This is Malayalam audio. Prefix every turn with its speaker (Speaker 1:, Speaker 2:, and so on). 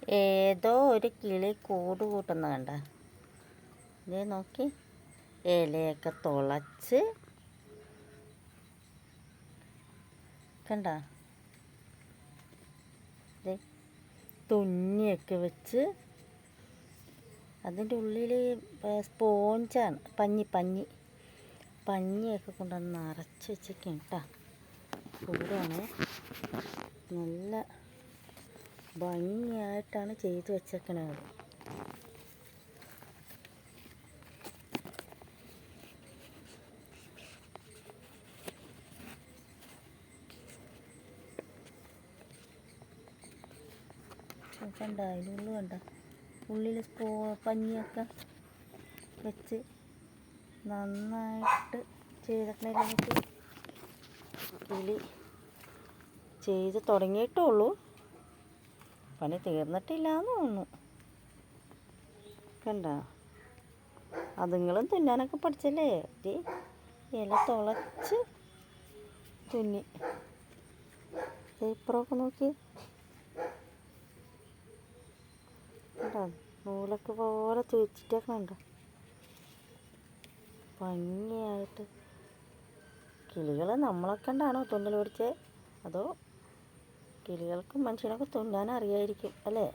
Speaker 1: ഏതോ ഒരു കിളി കൂട് കൂട്ടുന്ന കണ്ട. ഇതേ നോക്കി, ഇലയൊക്കെ തുളച്ച് കണ്ട, തുന്നിയൊക്കെ വെച്ച് അതിൻ്റെ ഉള്ളിൽ സ്പോഞ്ചാണ്, പഞ്ഞിയൊക്കെ കൊണ്ടുവന്ന് നിറച്ച് വെച്ചേക്കാണ് കേട്ടോ. കൂടാണ്, നല്ല ഭംഗിയായിട്ടാണ് ചെയ്ത് വെച്ചേക്കണത്. കണ്ട, അതിനുള്ളിൽ കണ്ട, ഉള്ളിൽ പഞ്ഞിയൊക്കെ വെച്ച് നന്നായിട്ട് ചെയ്തിട്ടുണ്ടെങ്കിൽ കിളി ചെയ്ത് തുടങ്ങിയിട്ടുള്ളൂ, പണി തീർന്നിട്ടില്ലാന്ന് തോന്നുന്നു. കണ്ട, അതുങ്ങളും തുന്നാനൊക്കെ പഠിച്ചല്ലേ. ഇല തുളച്ച് തുന്നി. ഇപ്പുറമൊക്കെ നോക്കി, നൂലൊക്കെ പോലെ തേച്ചിട്ടൊക്കെ ഉണ്ട് ഭംഗിയായിട്ട്. കിളികൾ നമ്മളൊക്കെ ഉണ്ടാണോ തുന്നൽ പഠിച്ചത്? അതോ കിളികൾക്കും മനുഷ്യനൊക്കെ തുന്നാൻ അറിയായിരിക്കും അല്ലേ?